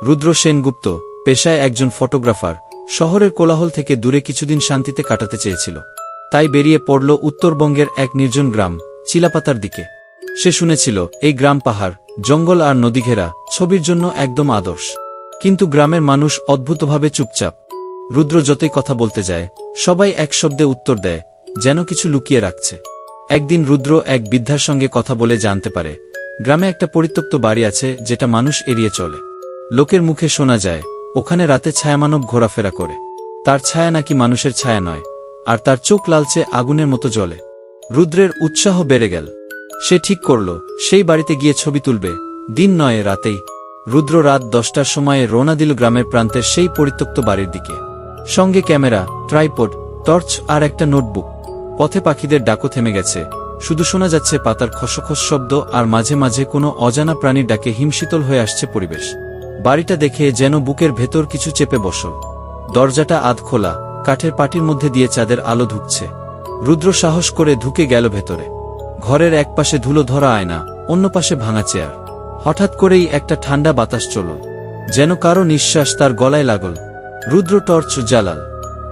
রুদ্র সেনগুপ্ত পেশায় একজন ফটোগ্রাফার, শহরের কোলাহল থেকে দূরে কিছুদিন শান্তিতে কাটাতে চেয়েছিল। তাই বেরিয়ে পড়ল উত্তরবঙ্গের এক নির্জন গ্রাম চিলাপাতার দিকে। সে শুনেছিল এই গ্রাম পাহাড়, জঙ্গল আর নদীঘেরা, ছবির জন্য একদম আদর্শ। কিন্তু গ্রামের মানুষ অদ্ভুতভাবে চুপচাপ। রুদ্র যতই কথা বলতে যায়, সবাই এক শব্দে উত্তর দেয়, যেন কিছু লুকিয়ে রাখছে। একদিন রুদ্র এক বৃদ্ধার সঙ্গে কথা বলে জানতে পারে, গ্রামে একটা পরিত্যক্ত বাড়ি আছে যেটা মানুষ এড়িয়ে চলে। লোকের মুখে শোনা যায় ওখানে রাতে ছায়ামানব ঘোরাফেরা করে। তার ছায়া নাকি মানুষের ছায়া নয়, আর তার চোখ লালচে আগুনের মতো জ্বলে। রুদ্রের উৎসাহ বেড়ে গেল। সে ঠিক করল সেই বাড়িতে গিয়ে ছবি তুলবে, দিন নয় রাতেই। রুদ্র রাত 10টার সময়ে রওনা দিল গ্রামের প্রান্তের সেই পরিত্যক্ত বাড়ির দিকে। সঙ্গে ক্যামেরা, ট্রাইপড, টর্চ আর একটা নোটবুক। পথে পাখিদের ডাকও থেমে গেছে, শুধু শোনা যাচ্ছে পাতার খসখস শব্দ, আর মাঝে মাঝে কোনো অজানা প্রাণীর ডাকে হিমশীতল হয়ে আসছে পরিবেশ। বাড়িটা দেখে যেন বুকের ভেতর কিছু চেপে বসল। দরজাটা আধ খোলা, কাঠের পাটির মধ্যে দিয়ে চাঁদের আলো ঢুকছে। রুদ্র সাহস করে ঢুকে গেল ভেতরে। ঘরের এক পাশে ধুলো ধরা আয়না, অন্য পাশে ভাঙা চেয়ার। হঠাৎ করেই একটা ঠান্ডা বাতাস চলল, যেন কারো নিঃশ্বাস তার গলায় লাগল। রুদ্র টর্চ জ্বালাল।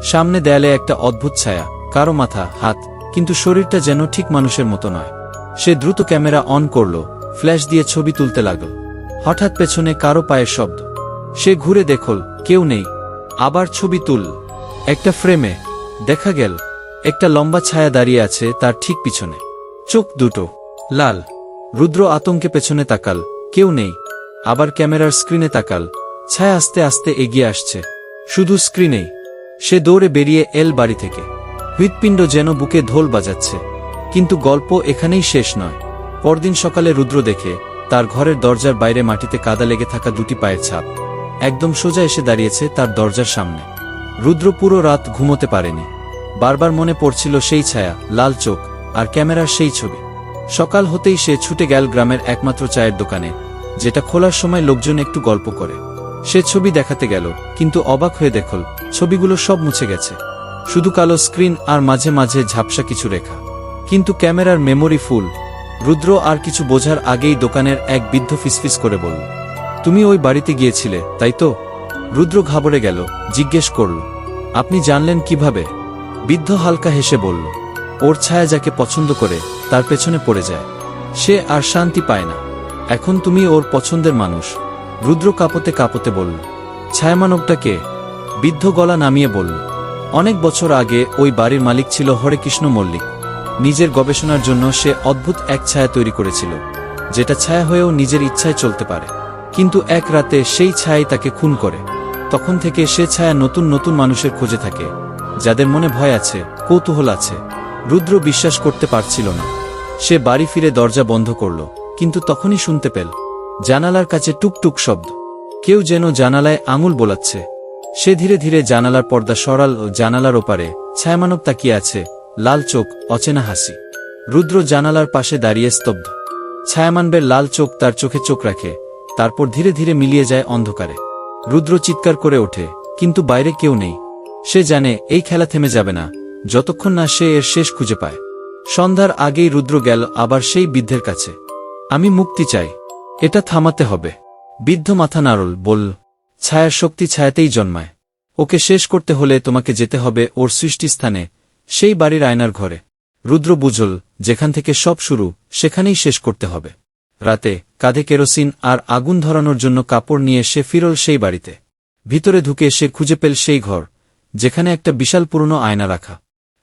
সামনে দেয়ালে একটা অদ্ভুত ছায়া, কারো মাথা, হাত, কিন্তু শরীরটা যেন ঠিক মানুষের মতো নয়। সে দ্রুত ক্যামেরা অন করল, ফ্ল্যাশ দিয়ে ছবি তুলতে লাগল। হঠাৎ পেছনে কারো পায়ের শব্দ। সে ঘুরে দেখল কেউ নেই। আবার ছবি তুল। একটা ফ্রেমে দেখা গেল একটা লম্বা ছায়া দাঁড়িয়ে আছে তার ঠিক পিছনে, চোখ দুটো লাল। রুদ্র আতঙ্কে পেছনে তাকাল, কেউ নেই। আবার ক্যামেরার স্ক্রিনে তাকাল, ছায়া আস্তে আস্তে এগিয়ে আসছে, শুধু স্ক্রিনেই। সে দৌড়ে বেরিয়ে এল বাড়ি থেকে। হৃৎপিণ্ড যেন বুকে ঢোল বাজাচ্ছে। কিন্তু গল্প এখানেই শেষ নয়। পরদিন সকালে রুদ্র দেখে তার ঘরের দরজার বাইরে মাটিতে কাদা লেগে থাকা দুটি পায়ের ছাপ, একদম সোজা এসে দাঁড়িয়েছে তার দরজার সামনে। রুদ্র পুরো রাত ঘুমোতে পারেনি। বারবার মনে পড়ছিল সেই ছায়া, লাল চোখ, আর ক্যামেরার সেই ছবি। সকাল হতেই সে ছুটে গেল গ্রামের একমাত্র চায়ের দোকানে, যেটা খোলার সময় লোকজন একটু গল্প করে। সে ছবি দেখাতে গেল, কিন্তু অবাক হয়ে দেখল ছবিগুলো সব মুছে গেছে। শুধু কালো স্ক্রিন আর মাঝে মাঝে ঝাপসা কিছু রেখা। কিন্তু ক্যামেরার মেমোরি ফুল। রুদ্র আর কিছু বোঝার আগেই দোকানের এক বৃদ্ধ ফিসফিস করে বলল, তুমি ওই বাড়িতে গিয়েছিলে, তাই তো? রুদ্র ঘাবড়ে গেল, জিজ্ঞেস করল, আপনি জানলেন কিভাবে? বৃদ্ধ হালকা হেসে বলল, ওর ছায়া যাকে পছন্দ করে তার পেছনে পড়ে যায়, সে আর শান্তি পায় না। এখন তুমি ওর পছন্দের মানুষ। রুদ্র কাঁপতে কাঁপতে বলল, ছায়ামানবটা কে? বৃদ্ধ গলা নামিয়ে বলল, অনেক বছর আগে ওই বাড়ির মালিক ছিল হরেকৃষ্ণ মল্লিক। নিজের গবেষণার জন্য সে অদ্ভুত এক ছায়া তৈরি করেছিল, যেটা ছায়া হয়েও নিজের ইচ্ছায় চলতে পারে। কিন্তু এক রাতে সেই ছায়াই তাকে খুন করে। তখন থেকে সে ছায়া নতুন নতুন মানুষের খোঁজে থাকে, যাদের মনে ভয় আছে, কৌতূহল আছে। রুদ্র বিশ্বাস করতে পারছিল না। সে বাড়ি ফিরে দরজা বন্ধ করল, কিন্তু তখনই শুনতে পেল জানালার কাছে টুকটুক শব্দ। কেউ যেন জানালায় আঙুল বোলাচ্ছে। সে ধীরে ধীরে জানালার পর্দা সরাল ও জানালার ওপারে ছায়ামানব তাকিয়ে আছে, লাল চোখ, অচেনা হাসি। রুদ্র জানালার পাশে দাঁড়িয়ে স্তব্ধ। ছায়ামানবের লাল চোখ তার চোখে চোখ রাখে, তারপর ধীরে ধীরে মিলিয়ে যায় অন্ধকারে। রুদ্র চিৎকার করে ওঠে, কিন্তু বাইরে কেউ নেই। সে জানে এই খেলা থেমে যাবে না, যতক্ষণ না সে এর শেষ খুঁজে পায়। সন্ধ্যার আগেই রুদ্র গেল আবার সেই বৃদ্ধের কাছে। আমি মুক্তি চাই, এটা থামাতে হবে। বৃদ্ধ মাথা নাড়ল, বলল, ছায়ার শক্তি ছায়াতেই জন্মায়। ওকে শেষ করতে হলে তোমাকে যেতে হবে ওর সৃষ্টিস্থানে, সেই বাড়ির আয়নার ঘরে। রুদ্র বুঝল, যেখান থেকে সব শুরু সেখানেই শেষ করতে হবে। রাতে কাঁধে কেরোসিন আর আগুন ধরানোর জন্য কাপড় নিয়ে সে ফিরল সেই বাড়িতে। ভিতরে ঢুকে সে খুঁজে পেল সেই ঘর, যেখানে একটা বিশাল পুরনো আয়না রাখা।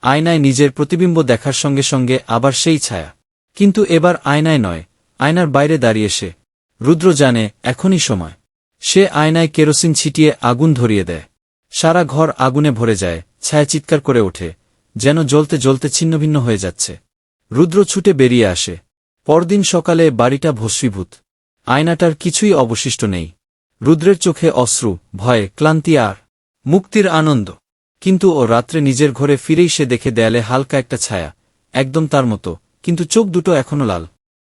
আয়নায় নিজের প্রতিবিম্ব দেখার সঙ্গে সঙ্গে আবার সেই ছায়া। কিন্তু এবার আয়নায় নয়, আয়নার বাইরে দাঁড়িয়ে সে। রুদ্র জানে এখনই সময়। সে আয়নায় কেরোসিন ছিটিয়ে আগুন ধরিয়ে দেয়। সারা ঘর আগুনে ভরে যায়। ছায়া চিৎকার করে ওঠে, যেন জ্বলতে জ্বলতে ছিন্নভিন্ন হয়ে যাচ্ছে। রুদ্র ছুটে বেরিয়ে আসে। পরদিন সকালে বাড়িটা ভস্মীভূত। আয়নাটার কিছুই অবশিষ্ট নেই। রুদ্রের চোখে অশ্রু, ভয়, ক্লান্তি আর মুক্তির আনন্দ। কিন্তু ও রাত্রে নিজের ঘরে ফিরেই সে দেখে দেয়ালে হালকা একটা ছায়া, একদম তার মতো, কিন্তু চোখ দুটো এখনো লাল।